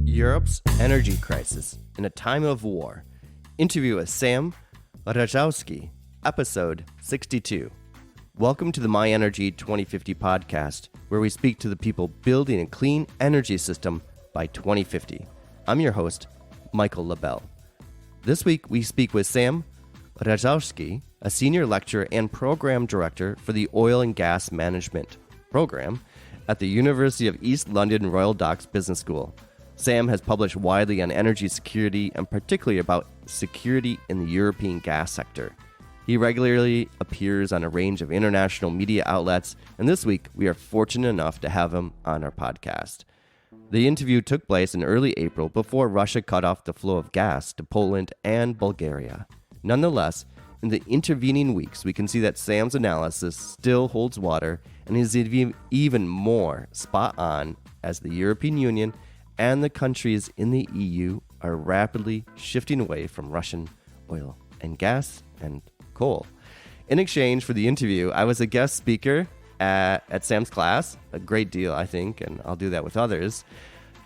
Europe's energy crisis in a time of war. Interview with Sam Raszewski, episode 62. Welcome to the My Energy 2050 podcast, where we speak to the people building a clean energy system by 2050. I'm your host, Michael LaBelle. This week, we speak with Sam Raszewski, a senior lecturer and program director for the Oil and Gas Management program at the University of East London Royal Docks Business School. Sam has published widely on energy security and particularly about security in the European gas sector. He regularly appears on a range of international media outlets, and this week we are fortunate enough to have him on our podcast. The interview took place in early April before Russia cut off the flow of gas to Poland and Bulgaria. Nonetheless, in the intervening weeks, we can see that Sam's analysis still holds water and is even more spot on as the European Union and the countries in the EU are rapidly shifting away from Russian oil and gas and coal. In exchange for the interview, I was a guest speaker at Sam's class, a great deal, I think, and I'll do that with others.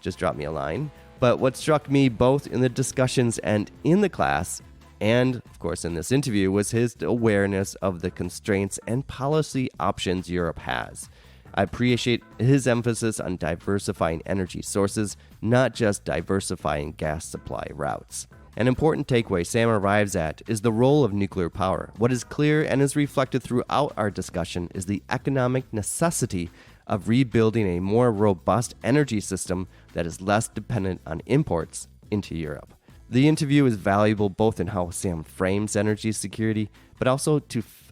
Just drop me a line. But what struck me both in the discussions and in the class, and of course in this interview, was his awareness of the constraints and policy options Europe has. I appreciate his emphasis on diversifying energy sources, not just diversifying gas supply routes. An important takeaway Sam arrives at is the role of nuclear power. What is clear and is reflected throughout our discussion is the economic necessity of rebuilding a more robust energy system that is less dependent on imports into Europe. The interview is valuable both in how Sam frames energy security, but also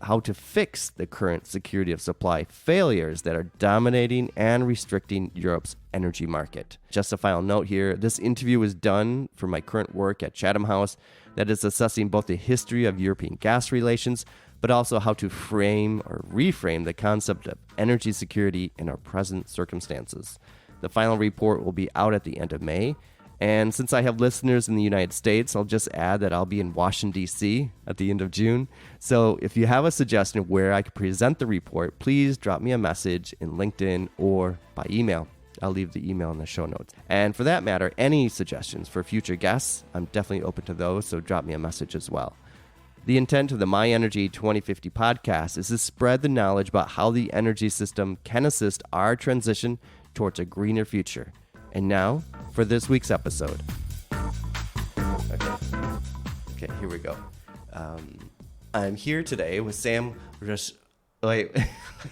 how to fix the current security of supply failures that are dominating and restricting Europe's energy market. Just a final note here, this interview was done for my current work at Chatham House that is assessing both the history of European gas relations, but also how to frame or reframe the concept of energy security in our present circumstances. The final report will be out at the end of May. And since I have listeners in the United States, I'll just add that I'll be in Washington, D.C. at the end of June. So if you have a suggestion of where I could present the report, please drop me a message in LinkedIn or by email. I'll leave the email in the show notes. And for that matter, any suggestions for future guests, I'm definitely open to those, so drop me a message as well. The intent of the My Energy 2050 podcast is to spread the knowledge about how the energy system can assist our transition towards a greener future. And now, for this week's episode. Okay, here we go. I'm here today with Sam Wait, I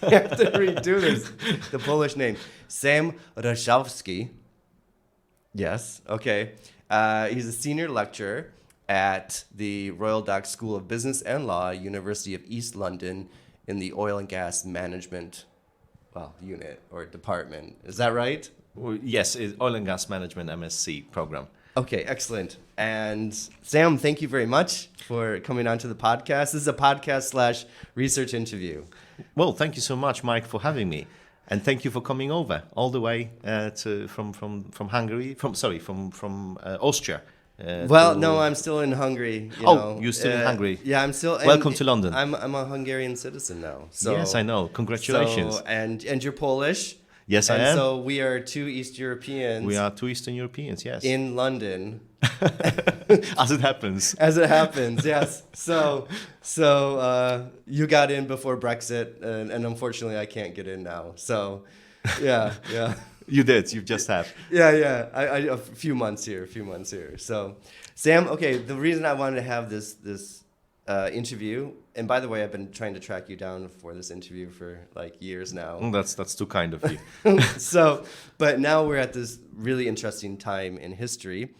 have to redo this. The Polish name. Sam Raszewski. Yes, okay. He's a senior lecturer at the Royal Docks School of Business and Law, University of East London, in the Oil and Gas Management unit or department. Is that right? Yes, Oil and Gas Management MSc program. Okay, excellent. And Sam, thank you very much for coming onto the podcast. This is a podcast / research interview. Well, thank you so much, Mike, for having me. And thank you for coming over all the way from Hungary, from Austria. No, I'm still in Hungary. You're still in Hungary. Yeah, I'm still. Welcome to London. I'm a Hungarian citizen now. So, yes, I know. Congratulations. So, and you're Polish. Yes, I am. So we are two East Europeans. We are two Eastern Europeans, yes. In London. As it happens. As it happens, yes. So you got in before Brexit, and unfortunately I can't get in now. So, yeah. You did. You just have. Yeah. I a few months here. So, Sam, okay, the reason I wanted to have this interview, and by the way, I've been trying to track you down for this interview for like years now. That's too kind of you. But now we're at this really interesting time in history,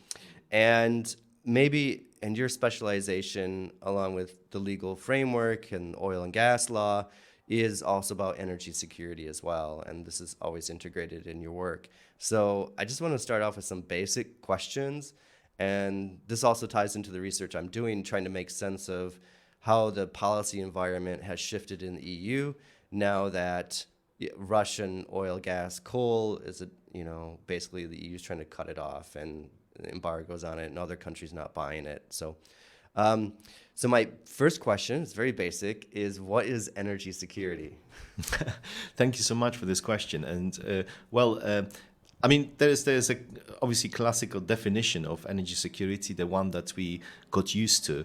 and your specialization, along with the legal framework and oil and gas law, is also about energy security as well, and this is always integrated in your work. So I just want to start off with some basic questions, and this also ties into the research I'm doing, trying to make sense of how the policy environment has shifted in the EU now that Russian oil, gas, coal is basically the EU is trying to cut it off and embargoes on it, and other countries not buying it. So my first question, is very basic, is what is energy security? Thank you so much for this question. And I mean, there's a obviously classical definition of energy security, the one that we got used to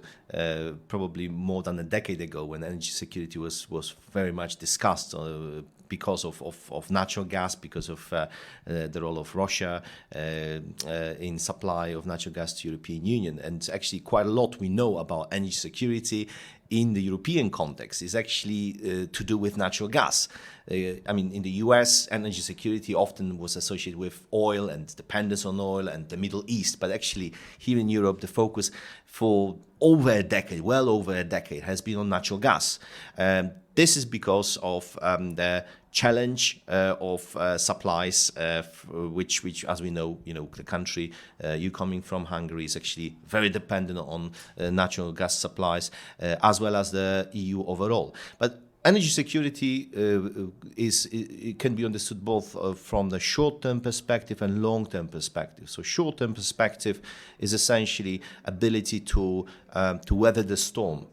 probably more than a decade ago, when energy security was very much discussed because of natural gas, because of the role of Russia in supply of natural gas to European Union. And actually quite a lot we know about energy security in the European context is actually to do with natural gas. I mean, in the US, energy security often was associated with oil and dependence on oil and the Middle East. But actually, here in Europe, the focus for over a decade, well over a decade, has been on natural gas. This is because of the challenge of supplies, which, as we know, the country you coming from, Hungary, is actually very dependent on natural gas supplies, as well as the EU overall. But energy security it can be understood both from the short-term perspective and long-term perspective. So short-term perspective is essentially ability to weather the storm.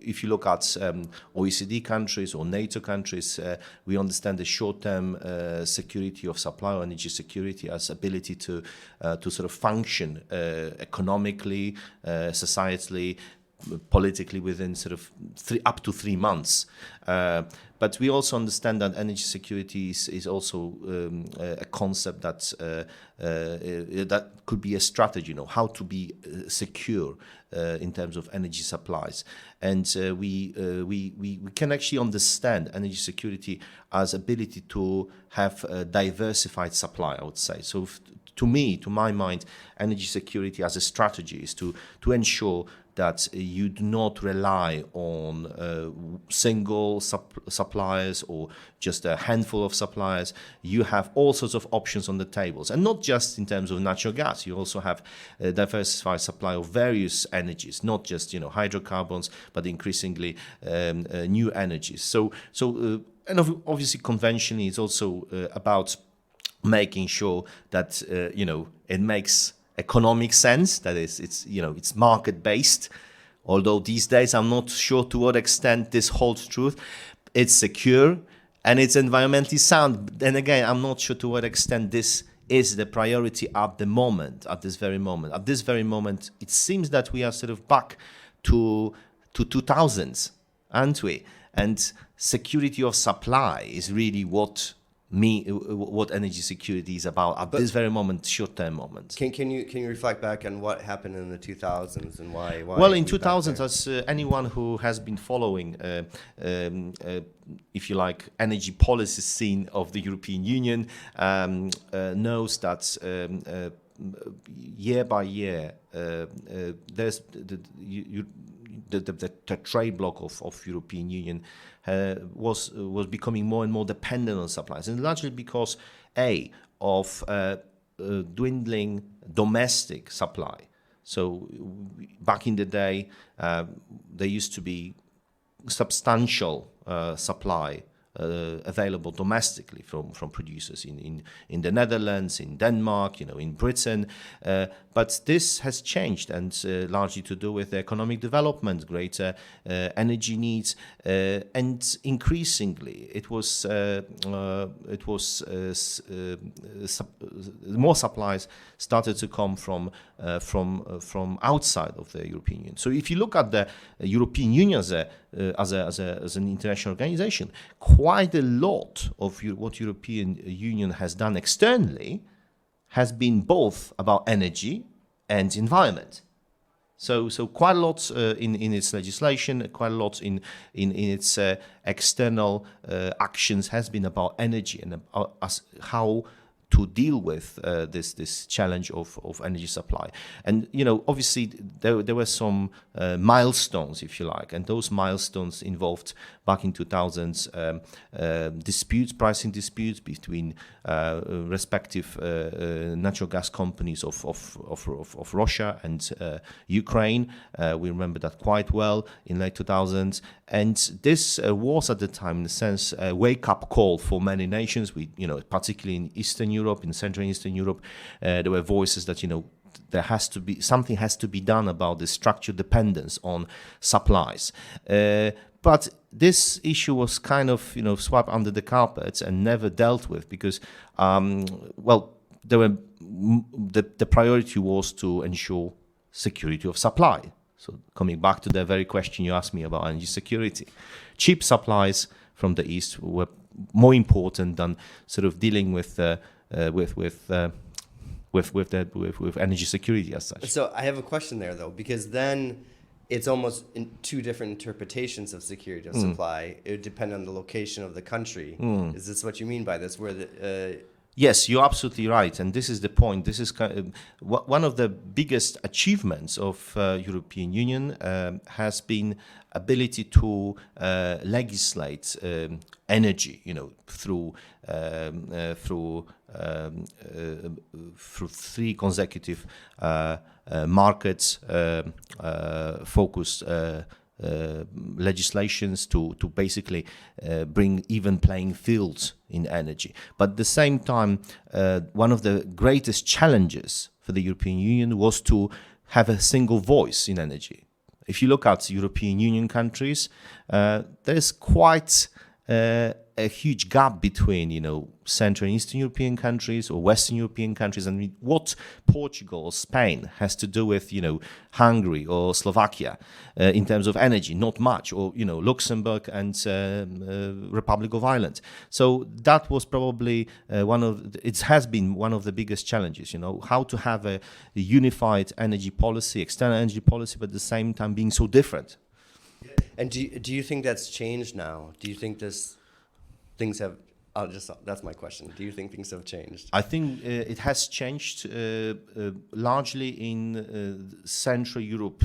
If you look at OECD countries or NATO countries, we understand the short-term security of supply or energy security as ability to sort of function economically, societally, politically within sort of up to 3 months. But we also understand that energy security is also a concept that could be a strategy, how to be secure in terms of energy supplies. And we can actually understand energy security as ability to have a diversified supply, I would say. So to my mind, energy security as a strategy is to ensure that you do not rely on single suppliers or just a handful of suppliers. You have all sorts of options on the tables, and not just in terms of natural gas. You also have a diversified supply of various energies, not just hydrocarbons, but increasingly new energies. So and obviously conventionally, it's also about making sure that it makes economic sense, that is, it's market based. Although these days I'm not sure to what extent this holds truth. It's secure and it's environmentally sound. Then again, I'm not sure to what extent this is the priority at this very moment. At this very moment, it seems that we are sort of back to 2000s, aren't we? And security of supply is really what energy security is about at this very moment, short-term moment. Can you reflect back on what happened in the 2000s and why? Well, in 2000s, as anyone who has been following, if you like, energy policy scene of the European Union, knows that year by year, there's the trade bloc of European Union was becoming more and more dependent on supplies, and largely because of dwindling domestic supply. So back in the day, there used to be substantial supply available domestically from producers in the Netherlands, in Denmark, in Britain, but this has changed, and largely to do with economic development, greater energy needs, and increasingly more supplies started to come from outside of the European Union. So if you look at the European Union as an international organization, quite a lot of what European Union has done externally has been both about energy and environment. So quite a lot in its legislation, quite a lot in its external actions has been about energy and how to deal with this challenge of energy supply. And obviously there were some milestones, if you like, and those milestones involved back in 2000s pricing disputes between respective natural gas companies of Russia and Ukraine. We remember that quite well in late 2000s, and this was at the time, in a sense, a wake-up call for many nations. Particularly in Eastern Europe, in Central and Eastern Europe, there were voices that something has to be done about the structured dependence on supplies. But this issue was kind of, swept under the carpet and never dealt with because, the priority was to ensure security of supply. So coming back to the very question you asked me about energy security, cheap supplies from the east were more important than sort of dealing with energy security as such. So I have a question there though, because then it's almost in two different interpretations of security of supply. It would depend on the location of the country. Is this what you mean by this? Where the Yes, you're absolutely right, and this is the point. This is one of the biggest achievements of European Union has been ability to legislate energy, through three consecutive markets focused legislations to basically bring even playing fields in energy. But at the same time, one of the greatest challenges for the European Union was to have a single voice in energy. If you look at European Union countries, there's quite a huge gap between, Central and Eastern European countries or Western European countries, and what Portugal or Spain has to do with, Hungary or Slovakia in terms of energy, not much, or, Luxembourg and Republic of Ireland. So that was probably it has been one of the biggest challenges, how to have a unified energy policy, external energy policy, but at the same time being so different. And do you think that's changed now? Do you think things have? That's my question. Do you think things have changed? I think it has changed largely in Central Europe.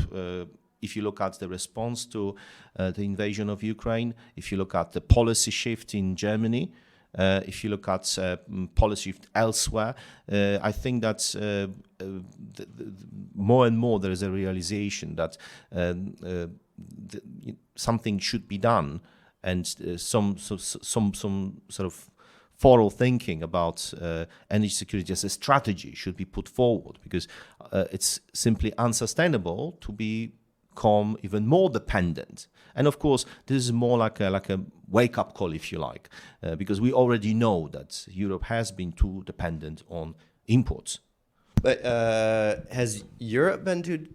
If you look at the response to the invasion of Ukraine, if you look at the policy shift in Germany, if you look at policy shift elsewhere, I think that more and more there is a realization that something should be done, and some sort of thorough thinking about energy security as a strategy should be put forward, because it's simply unsustainable to become even more dependent. And of course, this is more like a wake-up call, if you like, because we already know that Europe has been too dependent on imports. But has Europe been too?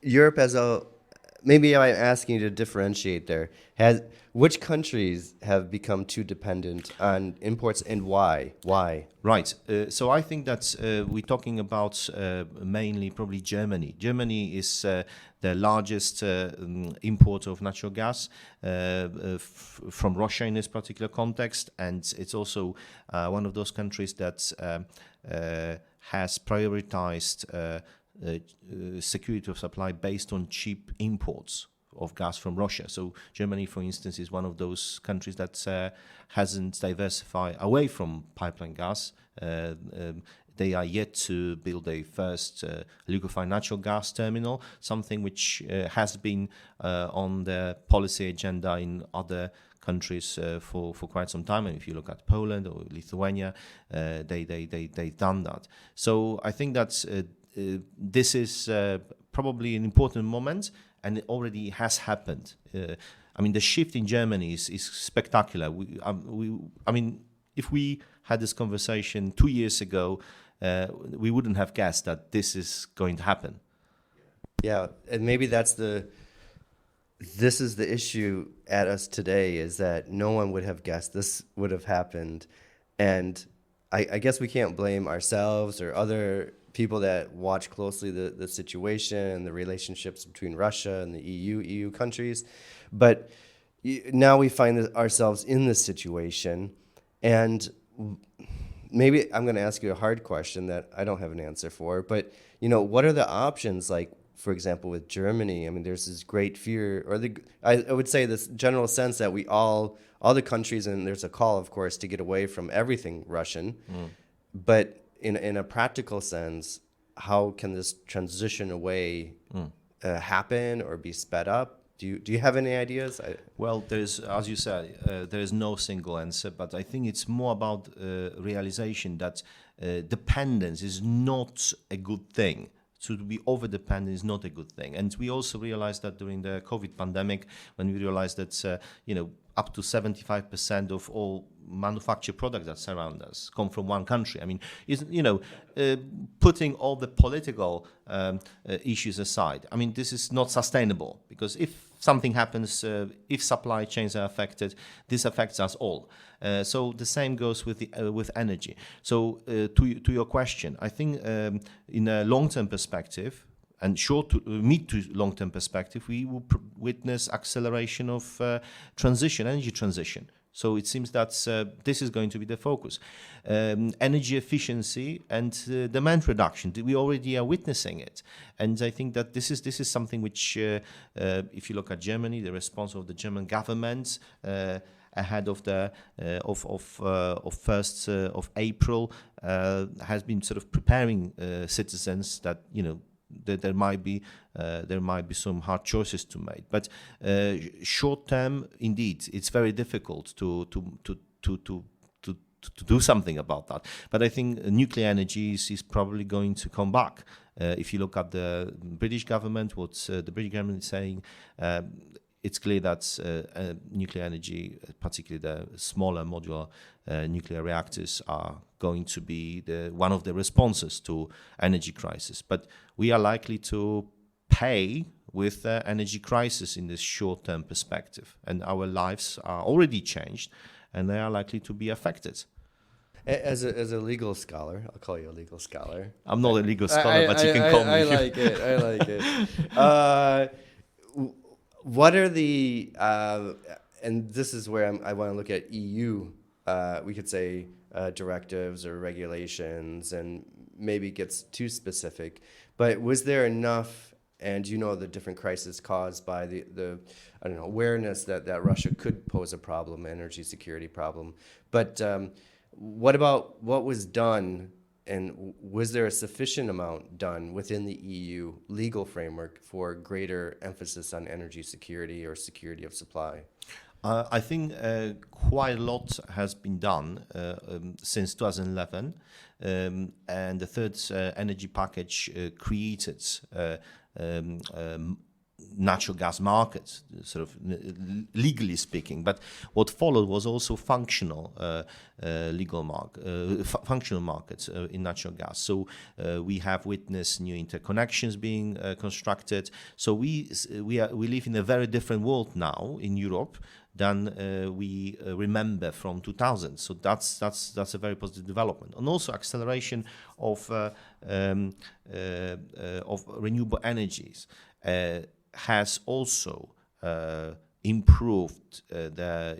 Europe as a Maybe I'm asking you to differentiate there. Which countries have become too dependent on imports, and why? Why? Right. So I think that we're talking about mainly probably Germany. Germany is the largest importer of natural gas from Russia in this particular context, and it's also one of those countries that has prioritized security of supply based on cheap imports of gas from Russia. So Germany, for instance, is one of those countries that hasn't diversified away from pipeline gas. They are yet to build a first liquefied natural gas terminal, something which has been on the policy agenda in other countries for quite some time. And if you look at Poland or Lithuania, they've done that. So I think that this is probably an important moment, and it already has happened. I mean, the shift in Germany is spectacular. If we had this conversation 2 years ago, we wouldn't have guessed that this is going to happen. Yeah, and maybe this is the issue at us today, is that no one would have guessed this would have happened. And I guess we can't blame ourselves or other people that watch closely the situation and the relationships between Russia and the EU countries. But now we find ourselves in this situation, and maybe I'm going to ask you a hard question that I don't have an answer for, but what are the options? Like, for example, with Germany, I mean, there's this great fear, or I would say this general sense that all the countries, and there's a call, of course, to get away from everything Russian, but in a practical sense, how can this transition away happen or be sped up? Do you have any ideas? Well, there's, as you said, there is no single answer, but I think it's more about realization that dependence is not a good thing. So to be over-dependent is not a good thing. And we also realized that during the COVID pandemic, when we realized that, up to 75% of all manufactured products that surround us come from one country. I mean, putting all the political issues aside, I mean, this is not sustainable, because if something happens, if supply chains are affected, this affects us all. So the same goes with energy. So to your question, I think in a long-term perspective, and mid to long-term perspective, we will witness acceleration of energy transition. So it seems that this is going to be the focus. Energy efficiency and demand reduction, we already are witnessing it. And I think that this is something which, if you look at Germany, the response of the German government ahead of the of 1st of April has been sort of preparing citizens that that there might be some hard choices to make, but short term, indeed, it's very difficult to do something about that. But I think nuclear energy is probably going to come back. If you look at the British government, what the British government is saying, it's clear that nuclear energy, particularly the smaller modular nuclear reactors, are going to be one of the responses to energy crisis. But we are likely to pay with the energy crisis in this short-term perspective, and our lives are already changed, and they are likely to be affected. As a legal scholar, I'll call you a legal scholar. I'm not a legal scholar, but you can call me. I like it. What are the, and this is where I want to look at EU, we could say directives or regulations, and maybe it gets too specific, but was there enough, and the different crises caused by the awareness that Russia could pose a problem, energy security problem, but what about what was done, and was there a sufficient amount done within the EU legal framework for greater emphasis on energy security or security of supply? I think quite a lot has been done since 2011, and the third energy package created natural gas markets, sort of legally speaking. But what followed was also functional functional markets in natural gas. So we have witnessed new interconnections being constructed. So we live in a very different world now in Europe than we remember from 2000. So that's a very positive development, and also acceleration of renewable energies has also improved the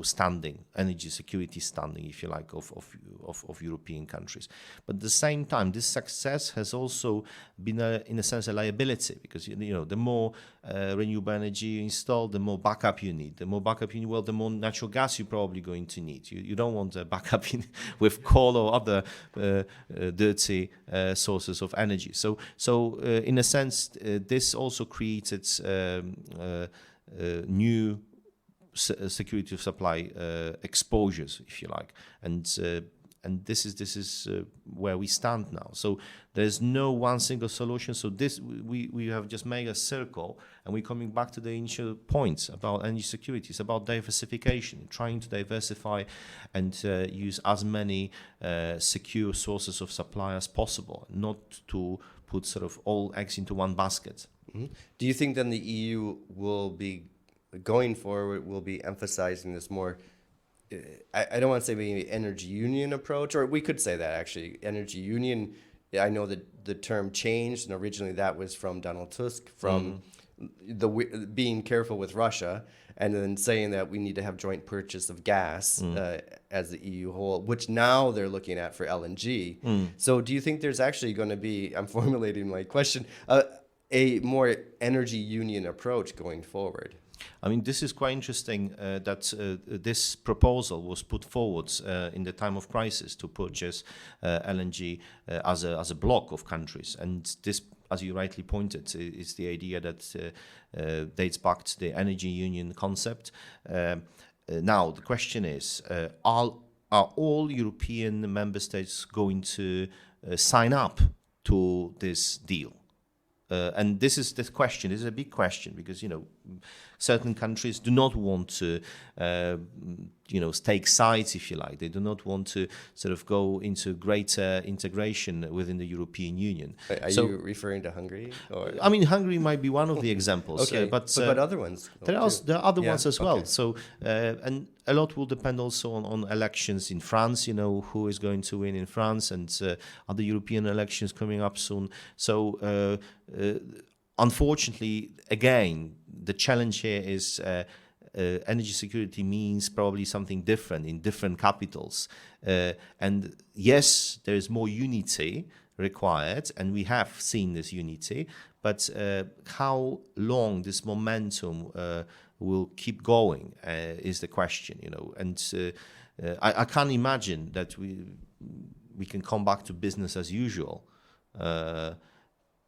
standing, energy security standing, if you like, of European countries. But at the same time, this success has also been, in a sense, a liability, because the more renewable energy you install, the more backup you need. The more backup you need, well, the more natural gas you're probably going to need. You don't want a backup with coal or other dirty sources of energy. So in a sense, this also created new security of supply exposures, if you like, and this is where we stand now. So there's no one single solution. So this we have just made a circle, and we're coming back to the initial points about energy security. It's about diversification, trying to diversify and use as many secure sources of supply as possible, not to put sort of all eggs into one basket. Mm-hmm. Do you think then the EU will be, going forward, will be emphasizing this more, I don't want to say maybe energy union approach, or we could say that actually, energy union, I know that the term changed, and originally that was from Donald Tusk, from being careful with Russia, and then saying that we need to have joint purchase of gas as the EU whole, which now they're looking at for LNG. So do you think there's actually going to be, I'm formulating my question, a more energy union approach going forward? I mean, this is quite interesting that this proposal was put forward in the time of crisis to purchase LNG as a block of countries. And this, as you rightly pointed, is the idea that dates back to the energy union concept. Now, the question is, are all European member states going to sign up to this deal. And this is the question. This is a big question because certain countries do not want to take sides, if you like. They do not want to sort of go into greater integration within the European Union. Are you referring to Hungary? Or? I mean, Hungary might be one of the examples. Okay, but other ones. There are other ones as well. Okay. So and a lot will depend also on elections in France. Who is going to win in France, and other European elections coming up soon. So unfortunately, again, the challenge here is energy security means probably something different in different capitals. And yes, there is more unity required, and we have seen this unity, but how long this momentum will keep going is the question, and I can't imagine that we can come back to business as usual,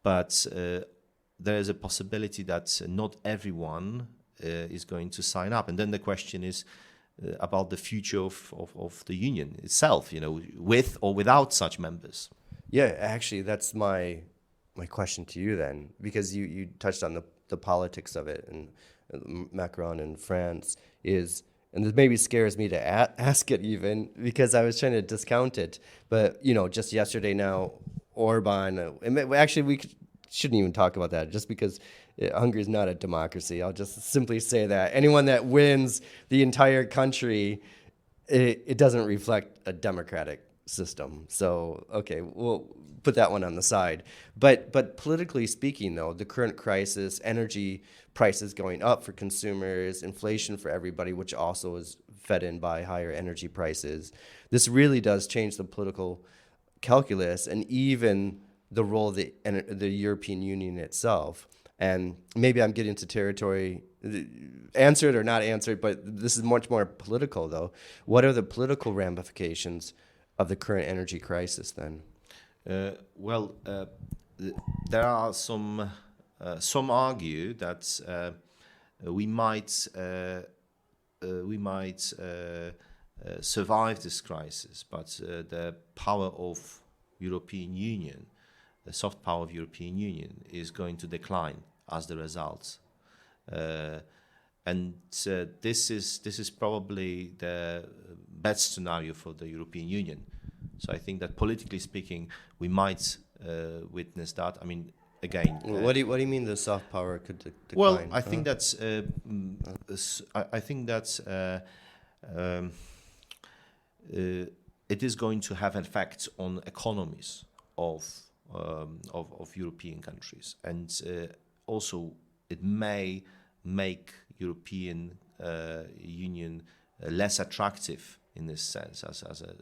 but there is a possibility that not everyone is going to sign up, and then the question is about the future of the union itself, with or without such members. Yeah, actually, that's my question to you then, because you touched on the politics of it, and Macron in France is, and this maybe scares me to ask it even, because I was trying to discount it, but just yesterday now, Orban, actually we shouldn't even talk about that, just because Hungary is not a democracy. I'll just simply say that anyone that wins the entire country, it doesn't reflect a democratic system. So, okay, we'll put that one on the side. But politically speaking, though, the current crisis, energy prices going up for consumers, inflation for everybody, which also is fed in by higher energy prices, this really does change the political calculus and even the role of the European Union itself. And maybe I'm getting into territory, answered or not answered, but this is much more political, though. What are the political ramifications of the current energy crisis then? There are some argue that we might survive this crisis, but the power of European Union, the soft power of European Union, is going to decline as the result. And this is probably the bad scenario for the European Union. So I think that politically speaking, we might witness that. I mean, again, what do you mean the soft power could decline? Well, I think that's it is going to have an effect on economies of European countries, and also it may make European Union less attractive in this sense as a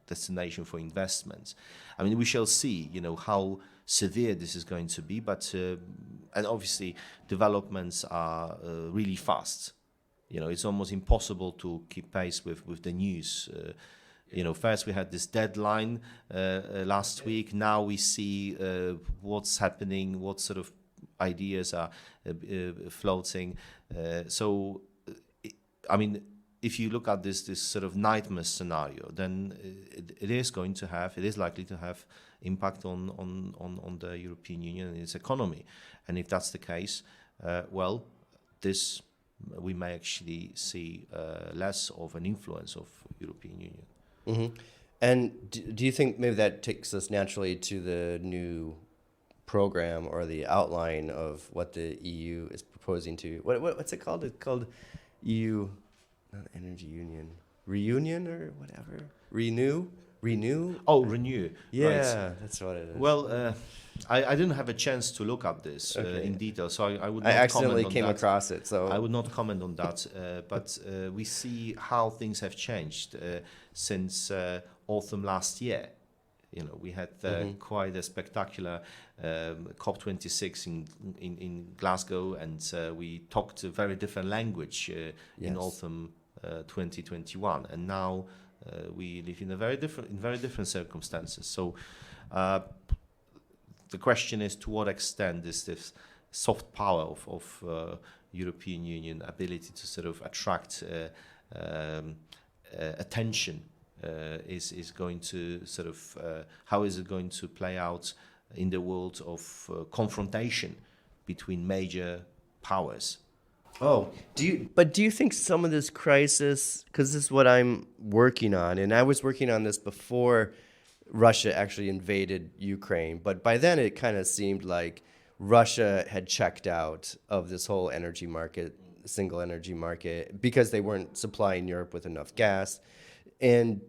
destination for investments. I mean, we shall see how severe this is going to be, but and obviously developments are really fast. It's almost impossible to keep pace with the news. First we had this deadline last week. Now we see what's happening, what sort of ideas are floating. So, I mean, if you look at this sort of nightmare scenario, then it is likely to have impact on the European Union and its economy. And if that's the case, we may actually see less of an influence of European Union. Mm-hmm. And do you think maybe that takes us naturally to the new program or the outline of what the EU is proposing to? What's it called? It's called EU, not Energy Union, Reunion or whatever. Renew. Oh, Renew. Yeah, right. That's what it is. Well, I didn't have a chance to look at this in detail, so I would not accidentally comment on came that. across it, so I would not comment on that. But we see how things have changed since autumn last year. We had quite a spectacular COP26 in Glasgow, and we talked a very different language in autumn 2021, and now we live in very different circumstances. So the question is, to what extent is this soft power of European Union ability to sort of attract attention is going to sort of how is it going to play out in the world of confrontation between major powers. Oh, do you think some of this crisis, because this is what I'm working on, and I was working on this before Russia actually invaded Ukraine, but by then it kind of seemed like Russia had checked out of this whole energy market, single energy market, because they weren't supplying Europe with enough gas. And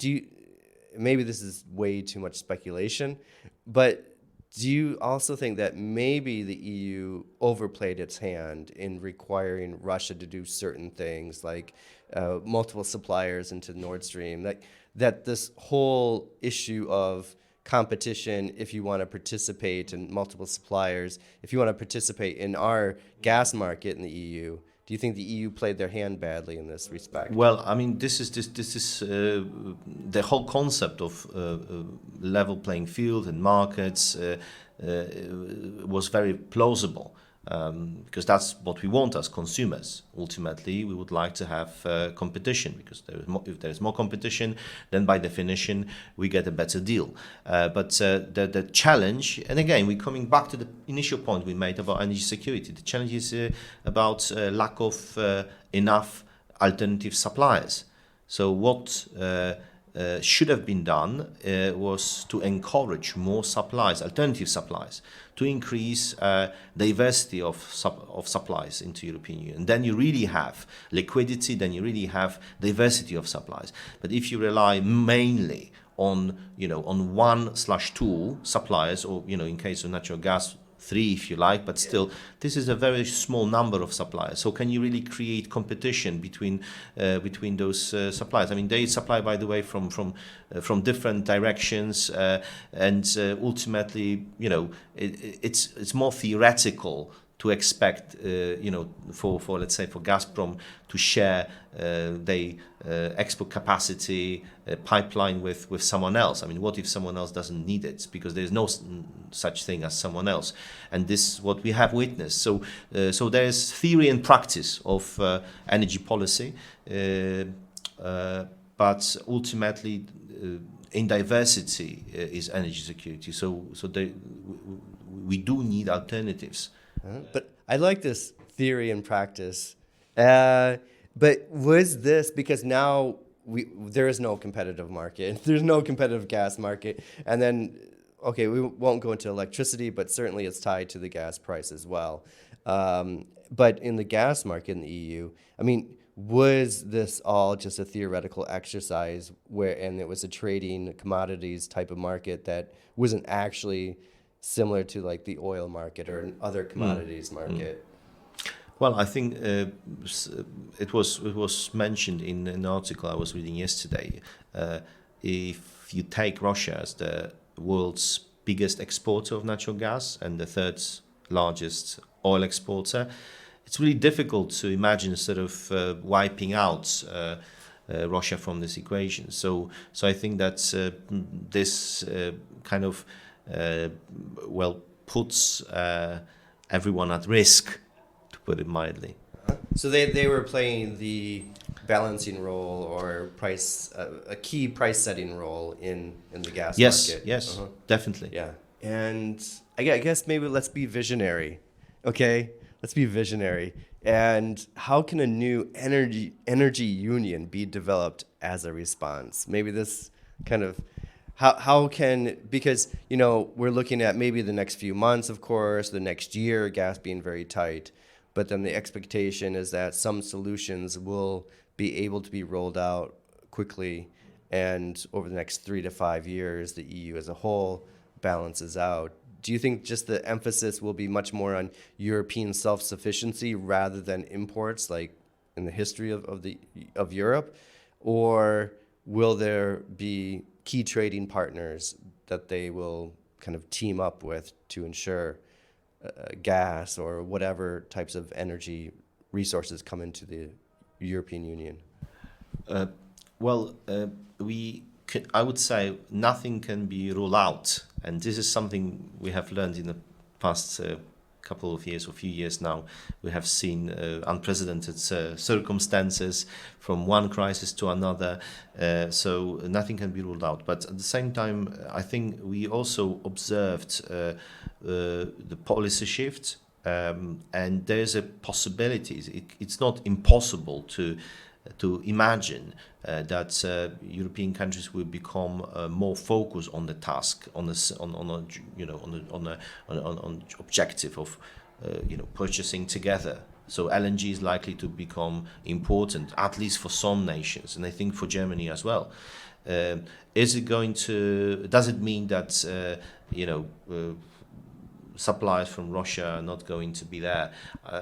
maybe this is way too much speculation, but do you also think that maybe the EU overplayed its hand in requiring Russia to do certain things, like multiple suppliers into Nord Stream, that this whole issue of competition, if you want to participate in multiple suppliers, if you want to participate in our gas market in the EU, do you think the EU played their hand badly in this respect? Well, I mean, this is the whole concept of level playing field and markets was very plausible. Because that's what we want as consumers. Ultimately, we would like to have competition, because if there is more competition, then by definition we get a better deal. But the challenge, and again, we're coming back to the initial point we made about energy security. The challenge is about lack of enough alternative suppliers. So what should have been done was to encourage more supplies, alternative supplies, to increase diversity of supplies into European Union. Then you really have liquidity, then you really have diversity of supplies. But if you rely mainly on, on 1/2 suppliers, or, in case of natural gas, 3 if you like, but still, this is a very small number of suppliers. So can you really create competition between those suppliers? I mean, they supply, by the way, from different directions, and ultimately, it's more theoretical to expect, for let's say for Gazprom to share their export capacity pipeline with someone else. I mean, what if someone else doesn't need it? Because there's no such thing as someone else, and this is what we have witnessed. So there's theory and practice of energy policy, but ultimately, in diversity is energy security. So we do need alternatives. But I like this theory and practice. But was this because now there is no competitive market, there's no competitive gas market, and then, okay, we won't go into electricity, but certainly it's tied to the gas price as well. But in the gas market in the EU, I mean, was this all just a theoretical exercise and it was a trading commodities type of market that wasn't actually similar to like the oil market or other commodities market? Well, I think it was mentioned in an article I was reading yesterday. If you take Russia as the world's biggest exporter of natural gas and the third largest oil exporter, it's really difficult to imagine sort of wiping out Russia from this equation. So I think that this kind of puts everyone at risk, to put it mildly. So they were playing the balancing role or a key price setting role in the gas market. Yes, definitely. Yeah, and I guess maybe let's be visionary, okay? Let's be visionary. And how can a new energy union be developed as a response? Maybe this kind of how can, because we're looking at maybe the next few months, of course, the next year, gas being very tight, but then the expectation is that some solutions will be able to be rolled out quickly, and over the next 3 to 5 years, the EU as a whole balances out. Do you think just the emphasis will be much more on European self-sufficiency rather than imports, like in the history of Europe, or will there be key trading partners that they will kind of team up with to ensure gas or whatever types of energy resources come into the European Union? I would say nothing can be ruled out, and this is something we have learned in the past couple of years or few years now, we have seen unprecedented circumstances from one crisis to another. So nothing can be ruled out. But at the same time, I think we also observed the policy shift, and there's a possibility. It's not impossible to imagine that European countries will become more focused on the task, on objective of purchasing together. So LNG is likely to become important, at least for some nations, and I think for Germany as well. Does it mean that supplies from Russia are not going to be there?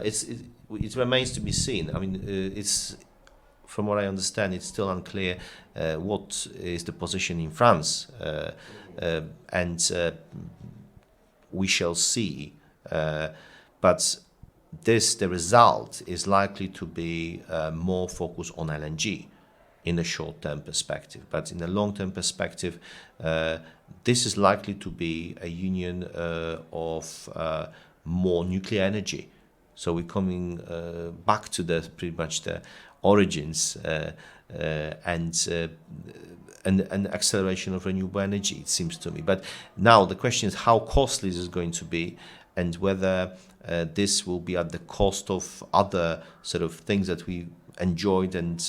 It remains to be seen. I mean, it's, from what I understand, it's still unclear what is the position in France, and we shall see. But the result is likely to be more focused on LNG in the short-term perspective. But in the long-term perspective, this is likely to be a union of more nuclear energy. So we're coming back to pretty much the origins and acceleration of renewable energy, it seems to me. But now the question is how costly this is going to be, and whether this will be at the cost of other sort of things that we enjoyed and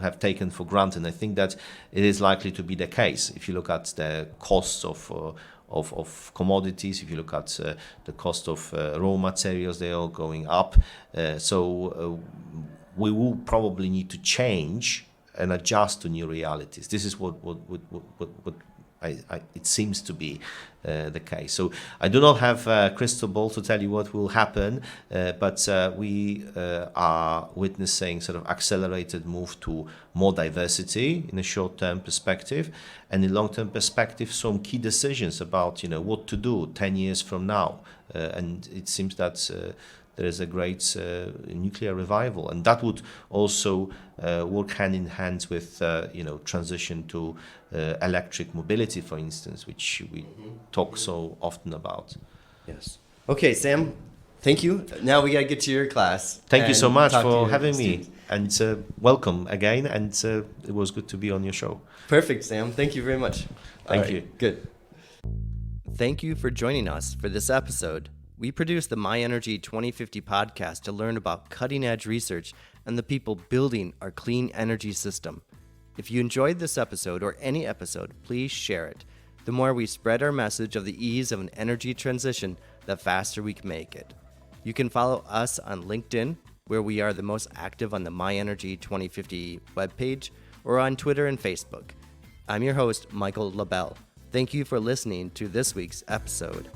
have taken for granted. And I think that it is likely to be the case. If you look at the costs of commodities, if you look at the cost of raw materials, they are going up. So we will probably need to change and adjust to new realities. This is what it seems to be the case. So I do not have a crystal ball to tell you what will happen, but we are witnessing sort of accelerated move to more diversity in a short-term perspective, and in long-term perspective, some key decisions about what to do 10 years from now. And it seems that there is a great nuclear revival, and that would also work hand in hand with transition to electric mobility, for instance, which we talk so often about. Yes. Okay, Sam, thank you. Now we got to get to your class. Thank you so much for having me, and welcome again, and it was good to be on your show. Perfect, Sam. Thank you very much. Thank you. Good. Thank you for joining us for this episode. We produce the My Energy 2050 podcast to learn about cutting-edge research and the people building our clean energy system. If you enjoyed this episode or any episode, please share it. The more we spread our message of the ease of an energy transition, the faster we can make it. You can follow us on LinkedIn, where we are the most active on the My Energy 2050 webpage, or on Twitter and Facebook. I'm your host, Michael LaBelle. Thank you for listening to this week's episode.